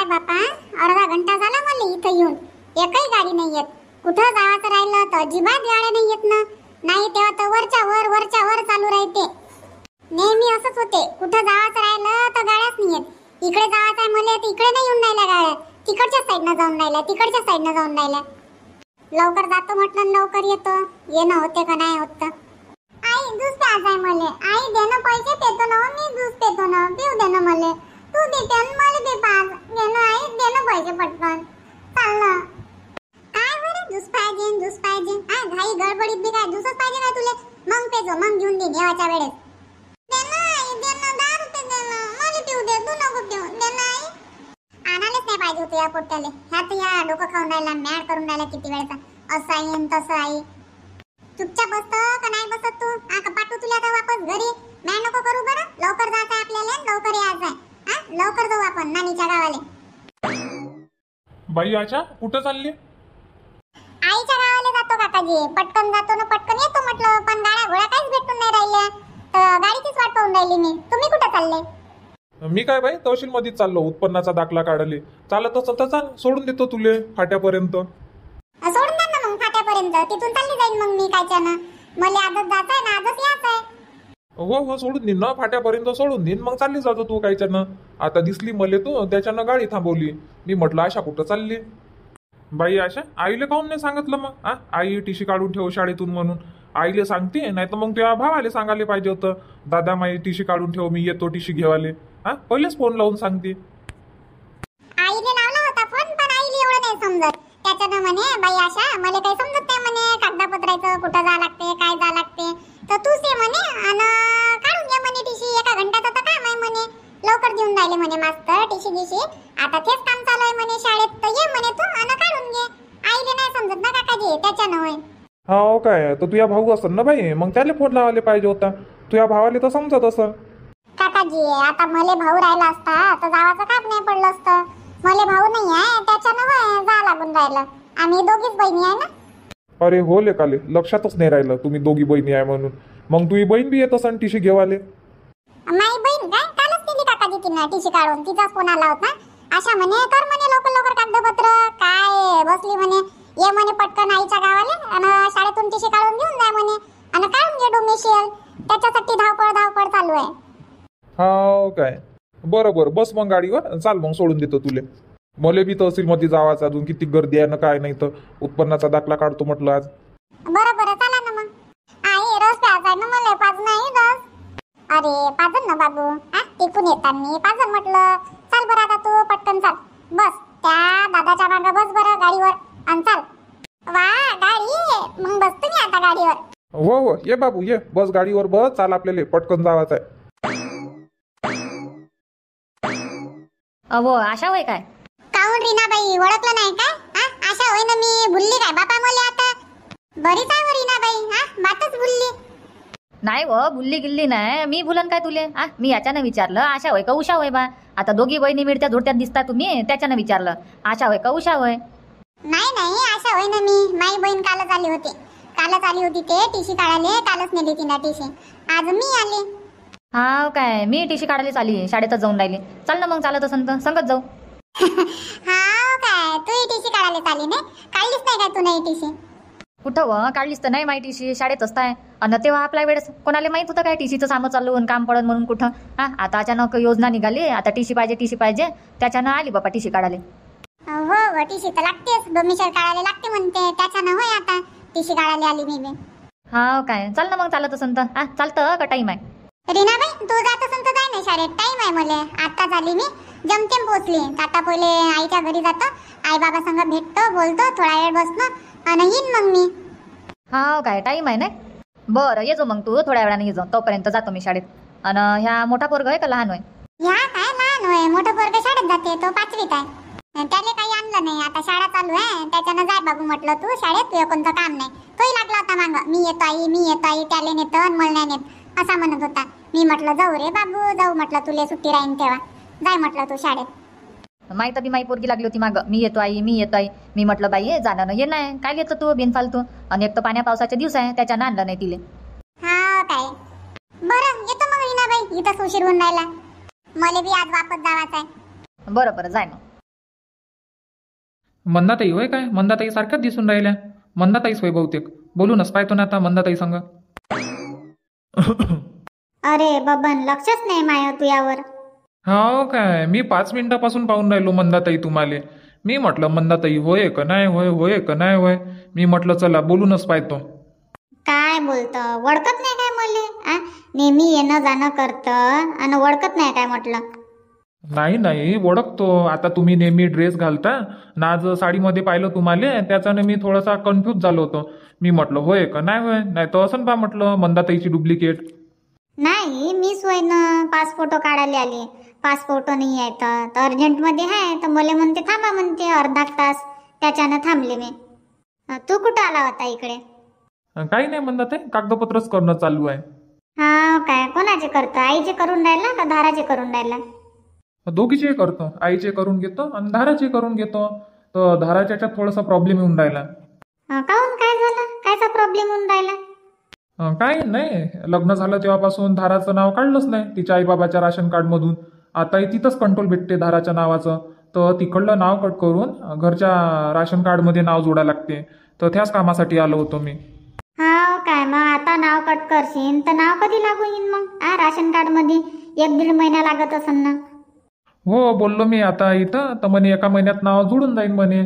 बापा, अर्धा घंटा झाला मला इथं येऊन, एकही गाडी नाही येत. कुठं जायचं राहिलं तर अजिबात गाड्या नाही येत ना. नाही तेव्हा तर वरच्या वर चालू राहते. नेहमी असंच होते, कुठं जायचं राहिलं तर गाड्याच नाही येत. इकडे जायचं आहे मला तर इकडे नाही येऊन राहिल्या गाड्या, तिकडच्या साईडनं जाऊन राहिल्या. लवकर जातो म्हटलं लवकर येतो, येणं होते का नाही होत. आई दूध प्यायचं आहे मला. आई दे ना पैसे, पेतो ना मी दूध पेतो ना, पिऊ दे ना मला. तू देते मला दे पाच, दे ना आई, दे ना पैसे पटकन. चाल ना. काय बरं दूध पाहिजे. घाई गडबडीत बी काय दूधच पाहिजे काय तुले? मग पेजो, मग घेऊन दे जेवायच्या वेळेस. दे ना आई, दे ना, 10 रुपये दे ना, मला पिऊ दे, तू नको पिऊ. दे ना आई. आणायलाच नाही पाहिजे होतं या पोट्याले. ह्यात या डोकं खाऊन राहिला, मॅड करून राहिला किती वेळचा. असं आई आणि तसं आई. चुपचाप बसतो का नाही बसत तू? का पाठवू तुला आता वापस घरी? नाही नको करू बरं. लवकर जायचं आहे आपल्याला, लवकर यायचं आहे. लवकर जाऊ आपण नानीच्या गावाले. बाई आशा कुठं चालली? आईच्या गावाला जातो काकाजी. पटकन जातो ना पटकन येतो म्हटलं, पण गाड्या घोड्या काहीच भेटून नाही राहिल्या, तर गाडीचीच वाट पाहून राहिली मी. तुम्ही कुठं चालले? मी काय बाई तहसील मध्ये चाललो, उत्पन्नाचा दाखला काढले. चालत चाल, सोडून देतो तुले फाट्यापर्यंत. सोडून द्या ना मग फाट्यापर्यंत, तिथून चालली जाईल मग मी. कायच्यानं मला आजच जायचं आहे ना, आजच यायचं आहे. हो सोडून देईन ना, फाट्यापर्यंत सोडून देईन, मग चालली जातो तू. कायच्यानं आता दिसली मले तू, त्याच्यानं गाडी थांबवली. मी म्हटलं आशा कुठं चालली. बाई आशा आईले काहून नाही सांगितलं मग? आई टीशी काढून ठेव शाळेतून म्हणून. आईले सांगते, नाही तर मग तुझ्या भावाले सांगायला पाहिजे होतं, दादा माई टीशी काढून ठेव, मी येतो टीशी घेवाले. पहिलेच फोन लावून सांगते. आईने लावला होता फोन, पण आईले एवढं नाही समजत. त्याच्यानं म्हणे बाई आशा मला काही समजत नाही म्हणे, कागदापत्राचं कुठं जा लागते, काय जा लागते, तर तूच ये म्हणे आणि काढून घे म्हणे टीशी. एका घंट्याचं तर काम आहे म्हणे, लवकर देऊन राहिले म्हणे मास्तर टीशी गिशी. आता तेच काम चालू आहे म्हणे शाळेत, तर ये म्हणे तू आणि काढून घे. आईले नाही समजत ना काकाजी, त्याच्यानं होय. हो काय, तर तुझ्या भाऊ असेल ना बाई, मग त्याला फोन लावायला पाहिजे होता. तुझ्या भावाला तर समजत असं. काकाजी आता मले भाऊ राहिला असता तर जावाचं काम नाही पडलं असतं. मले भाऊ नाही आहे, त्याच्यानं होय जा लागून राहिलं. आम्ही दोघीच बहिणी आहे ना. अरे हो लेकाले, लक्षातच नाही राहिलं तुम्ही दोघी बहिणी आहे म्हणून. मग तुझी बहीण बी येत असन टीशी घेवाले. माई बहीण काय कालच केली काकाजी तिनं टीशी काढून. तिचाच फोन आला होता. आशा म्हणे कर म्हणे लवकर कागदपत्र. काय बसली म्हणे, ये म्हणे पटकन आईच्या गावाले आणि शाळेतून टीशी काढून घेऊन जा म्हणे आणि काढून घे डोमेशियल. त्याच्यासाठी धावपळ चालू आहे. हा काय, बरोबर. बस मग गाडीवर चाल, मग सोडून देतो तुले. मले बी तहसील मध्ये जावाचं, अजून किती गर्दी आहे ना काय. नाही तर उत्पन्नाचा दाखला काढतो म्हटलं आज. बरं चला ना मग. आई रस प्यायचा आहे ना मला, पाज नाही रस. अरे पाजन ना बाबू, टिकून येताना पाजन म्हटलं. चाल बरं आता तू पटकन चाल, बस त्या दादाच्या मागं बस बरं गाडीवर आणि चाल. वा गाडी, मग बसतो मी आता गाडीवर. हो ये बाबू ये, बस गाडीवर बस, चाल आपल्याला पटकन जावाचं आहे. अहो आशा होय काय? काहून रीनाबाई ओळखलं नाही काय? आशा होय ना मी, भुलली काय बापा मला आता? बरीच आहे रीनाबाई, बातच भुलली. नाही व भुलली गिल्ली नाही, मी भुलन काय तुले? मी याच्यानं विचारलं आशा होय का उषा होय बा. आता दोघी बहिणी मिळत्या जोडत्यात दिसता तुम्ही, त्याच्यानं विचारलं आशा होय का उषा होय. नाही आशा होय ना मी. माई बहीण कालच आली होती ते टीशी काढाले. कालच नेली तिला टीशी, आज मी आले. हा काय, मी टीशी काढायला आली, शाळेतच जाऊन राहिली. चल ना मग, चालत असन तर संगत जाऊ. हा काय, तू टीशी काढायला आली नाही? काढलीच नाही काय तू नाही टीशी? कुठं व काढलीस तर नाही माहिती टीशी, शाळेत असताय. आणि तेव्हा आपल्या वेळेस कोणाला माहित होतं काय टीशीचं सामं चालू काम पडन म्हणून कुठं? आता अचानक योजना निघाली, आता टीशी पाहिजे, त्याच्यानं आली बाबा टीशी काढाले. हो टीशी तर लागतेच, डोमेशियल काढायला लागते म्हणते, त्याच्यानं होय आता टीशी काढायला आली मी बी. हा काय, चल ना मग चालत असन तर. चालतं का टाईम आहे? रीनाबाई तू जात असन तर जाय ना शाळेत, टाइम आहे मला. आत्ताच आली मी, जमतेम पोचली. आता पहिले आईच्या घरी जातो, आई बाबा संग भेटतो, बोलतो, थोडा वेळ बसतो आणि येईन मग मी. हा काय, टाईम आहे ना? बरं ये जो मग तू, थोड्या वेळाने ये जो, तोपर्यंत जातो मी शाळेत. आणि ह्या मोठा पोरग आहे का लहान होय? ह्या काय लहान होय, मोठं पोरग शाळेत जाते, तो 5वीत आहे. त्याला काही आणलं नाही, आता शाळा चालू आहे, त्याच्यानं जाय बाबू म्हटलं तू शाळेत, तुझं कोणतं काम नाही. तोही लागला होता मागं, मी येतो आई, त्याला नेतं आणि मला नाही नेत असा म्हणत होता. मी म्हटलं जाऊ रे बाबू, जाऊ म्हटलं, तुले सुट्टी राहीन तेव्हा जाय म्हटलं तू शाळेत. माहिती बी माई पोरगी लागली होती मागं, मी येतो आई. मी म्हटलं बाई जाणं ये नाही, काय येतं तू बिनफालतू. आणि एक तर पाण्या पावसाचे दिवस आहे, त्याच्यानं आणलं नाही तिले. हा काय, बरं येतो मग रीनाबाई, इथंच उशीर होऊन राहिला. मला बी आज वापस जावाचं आहे. बरं जाय मग. मंदाताई होय काय? मंदाताई सारख्याच दिसून राहिल्या. मंदाताईच होय बहुतेक. बोलूनच पाहतो ना आता मंदाताई संग. अरे बबन, लक्षच नाही माय तुझ्यावर. हो काय? मी 5 मिनिटापासून पाहून राहिलो मंदाताई तुम्हाला. मी म्हटलं मंदाताई होय का नाही होय, होय का नाही होय. मी म्हटलं चला बोलूनच पाहतो. काय बोलतं, ओळखत नाही काय मले? नेहमी येणं जाणं करतं आणि ओळखत नाही काय म्हटलं? नाही नाही ओळखतो. आता तुम्ही नेहमी ड्रेस घालता ना, आज साडीमध्ये पाहिलं तुम्हाला, त्याच्याने मी थोडासा कन्फ्यूज झालो होतो. मी म्हटलं होय का नाही होय, नाही तर असं बा म्हटलं मंदाताईची डुप्लिकेट. नाही, मी सोय ना पासपोर्ट काढायला आली. पासपोर्ट नाही आहे तर अर्जंटमध्ये आहे तर मला म्हणते थांबा, म्हणते अर्धा तास. त्याच्यानं थांबले मी. तू कुठं आला होता इकडे? काही नाही मंदाताई, कागदपत्रच करणं चालू आहे. हा काय, कोणाचे करतं? आईचे करून राहिला का धाराचे करून राहिला? दोघीचे करतो. आईचे करून घेतो आणि धाराचे करून घेतो. तर धाराच्या याच्यात थोडासा प्रॉब्लेम येऊन राहिला. काहून, काय झालं? कायचा प्रॉब्लेम होऊन राहिला? काय नाही, लग्न झालं तेव्हापासून धाराचं नाव काढलंच नाही तिच्या आईबाबाच्या राशन कार्डमधून. आताही तिथंच कंट्रोल भेटते धाराच्या नावाचं. तर तिकडलं नाव कट करून घरच्या राशन कार्डमध्ये नाव जोडायला लागते. तर त्याच कामासाठी आलो होतो मी. हा काय, मग आता नाव कट करशील तर नाव कधी लागू येईन मग? राशन कार्ड मध्ये 1-1.5 महिना लागत असेल ना? हो बोललो मी आता इथं, तर म्हणे 1 महिन्यात नाव जुळून जाईन म्हणे.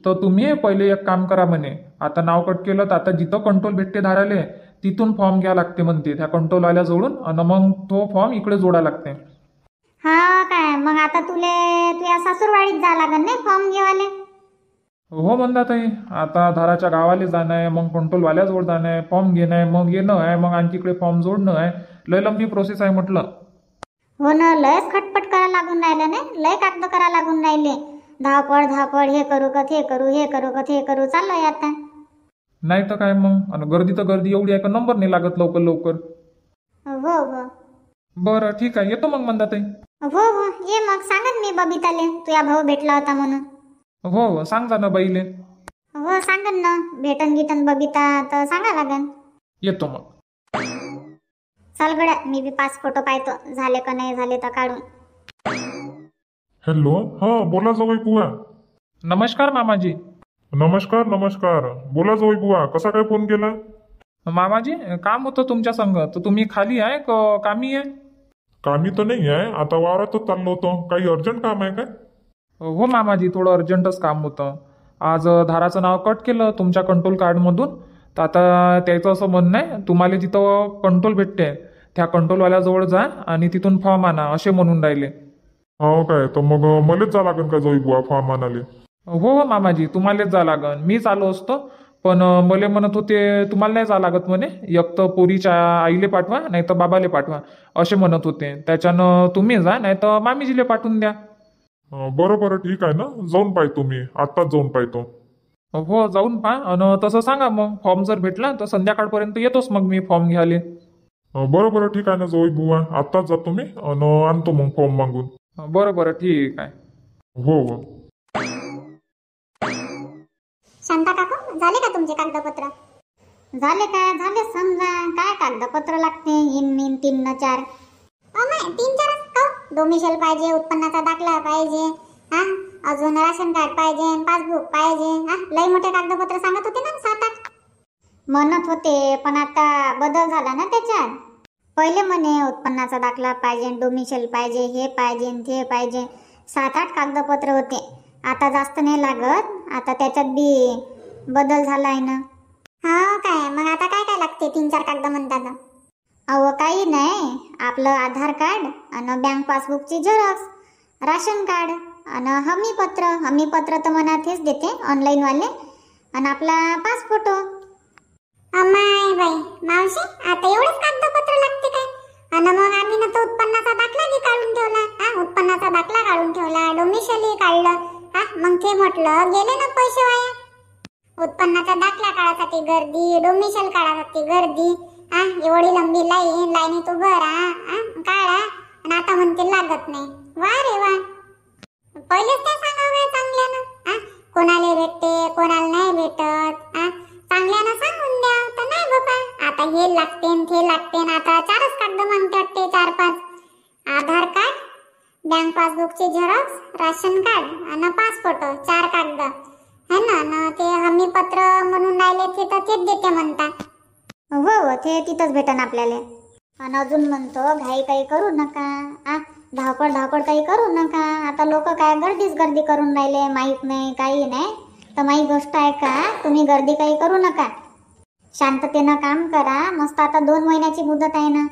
तर तुम्ही पहिले एक काम करा म्हणे, आता नाव कट केलं तर आता जिथं कंट्रोल भेटते धाराले तिथून फॉर्म घ्या लागते म्हणते, त्या कंट्रोलवाल्या जोडून, आणि मग तो फॉर्म इकडे जोडा लागते. हा काय, मग आता तुझ्या सासूरवाडीत जा लागन नाही फॉर्म घेवाले? हो म्हणतात आता धाराच्या गावाला जाणं आहे, मग कंट्रोलवाल्याजवळ जाणं आहे, फॉर्म घेणं आहे, मग येणं आहे, मग आणखी इकडे फॉर्म जोडणं आहे. लय लंबी प्रोसेस आहे म्हटलं. हो ना, लयच खटपट करा लागून राहिलं नाही, लय कागद करा लागून राहिले. धावपळ धावपळ, हे करू का ते करू, हे करू का ते करू चाललंय आता. नाही तर काय मग, आणि गर्दी तर गर्दी एवढी आहे का नंबर नाही लागत लवकर लवकर. हो हो बरं ठीक आहे, येतो मग मंदाताई. हो हो, ये मग. सांगन मी बबिताले तुझा भाऊ भेटला होता म्हणून. हो सांग जा ना बाईले. हो सांगन ना, भेटन गिटन बबिता तर सांगा लागन. येतो मग. चल गड्या, मी बी पासपोर्ट पाहतो झाले का नाही झाले तर काढून. हॅलो, हा बोला जावई बुवा. नमस्कार मामाजी. नमस्कार नमस्कार, बोला जावई बुवा, कसा काय फोन केला? मामाजी काम होतं तुमच्या संग, तर तुम्ही खाली आहे का कामी आहे? कामी तर नाही आहे, आता वावरातच चाललो होतो. काही अर्जंट काम आहे काय? हो मामाजी, थोडं अर्जंटच काम होतं. आज धाराचं नाव कट केलं तुमच्या कंट्रोल कार्डमधून. तर आता त्याचं असं म्हणणं आहे, तुम्हाला जिथं कंट्रोल भेटते त्या कंट्रोलवाल्याजवळ जा आणि तिथून फॉर्म आणा असे म्हणून राहिले. हो काय, तर मग मलाच जा लागेल का जावई बुवा फॉर्म आणाले? हो मामाजी, तुम्हालाच जा लागन. मीच आलो असतो, पण मले म्हणत होते तुम्हाला नाही जा लागत म्हणे, एक तर पोरीच्या आईले पाठवा नाही तर बाबाले पाठवा असे म्हणत होते. त्याच्यानं तुम्ही जा नाही तर मामीजीले पाठवून द्या. बरं बरं ठीक आहे ना, जाऊन पाहतो मी, आत्ताच जाऊन पाहतो. हो जाऊन पहा, आणि तसं सांगा मग फॉर्म जर भेटला तर संध्याकाळपर्यंत येतोच मग मी फॉर्म घ्यायला. बरं बरं ठीक आहे ना जावई बुवा, आत्ताच जातो मी आणि आणतो मग फॉर्म मागून. बरं बरं ठीक आहे. हो हो. शांता काकू, झाले का तुमचे कागदपत्र? झाले काय? झाले समजा. काय कागदपत्र लागते? इन 3 न 4. 3-4 का? डोमिसाईल पाहिजे, उत्पन्नाचा दाखला पाहिजे, अजून राशन कार्ड पाहिजे, पासबुक पाहिजे. लय मोठे कागदपत्र सांगत होते ना, 7-8 म्हणत होते. पण आता बदल झाला ना त्याच्यात. पहिले म्हणे उत्पन्नाचा दाखला पाहिजे, डोमिसाईल पाहिजे, हे पाहिजे ते पाहिजे. 7-8 कागदपत्र होते. आता जास्त नाही लागत, आता त्याच्यात बी बदल झालाय ना. हा काय, मग आता काय काय लागते? 3-4 कागद म्हणतात. अहो काही नाही, आपलं आधार कार्ड आणि बँक पासबुकची झेरॉक्स, राशन कार्ड आणि हमीपत्र तर मना तेच देते ऑनलाईन वाले, आणि आपला पासपोर्ट. अम्माय बाई मावशी, आता एवढेच कागदपत्र लागते काय? आणि मग आम्ही ना तो उत्पन्नाचा दाखला बी काढून ठेवला. उत्पन्नाचा दाखला काढून ठेवला, डोमिसाईल काढलं. मग ते म्हटलं गेले ना पैसे वाया. उत्पन्नाचा दाखला काढायसाठी गर्दी, डोमिसाईल काढायसाठी गर्दी. एवढी लंबी लाईनीत उभं राहा, काढा, आणि आता म्हणते लागत नाही. वा रे वा, पहिलेच त्या सांगावं चांगल्यानं. कोणाला भेटते कोणाला नाही भेटत, चांगल्यानं सांगून द्या. तर नाही बाबा, आता हे लागते ते लागते, आता 4च कागद मागते वाटते, 4-5. आधार कार्ड, बँक पासबुकची झेरॉक्स, राशन कार्ड आणि पासपोर्ट, 4 कागद. ना न ते हमीपत्र म्हणून राहिले ते तर तेच देते म्हणतात. हो ते तिथंच भेटन आपल्याला. आणि अजून म्हणतो घाई काही करू नका, धावपळ काही करू नका. आता लोक काय गर्दीच गर्दी करून राहिले, माहीत नाही काही नाही तर माही गोष्ट आहे का. तुम्ही गर्दी काही करू नका, शांततेनं काम करा. मस्त आता 2 महिन्याची मुदत आहे ना.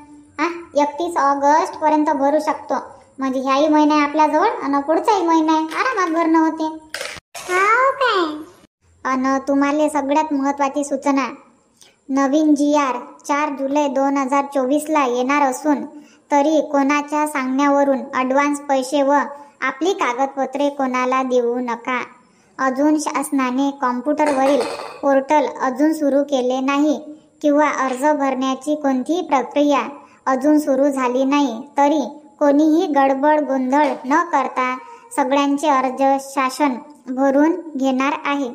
31 ऑगस्ट पर्यंत भरू शकतो. म्हणजे ह्याही महिना आहे आपल्याजवळ आणि पुढचाही महिना आहे, आरामात भरणं होते. हो काय. आणि तुम्हाला सगळ्यात महत्वाची सूचना, नवीन GR 4 जुलै 2024 ला येणार असून तरी कोणाच्या सांगण्यावरून ॲडव्हान्स पैसे व आपली कागदपत्रे कोणाला देऊ नका. अजून शासनाने कॉम्प्युटरवरील पोर्टल अजून सुरू केले नाही किंवा अर्ज भरण्याची कोणतीही प्रक्रिया अजून सुरू झाली नाही तरी कोणीही गडबड गोंधळ न करता सगळ्यांचे अर्ज शासन भरून घेणार आहे.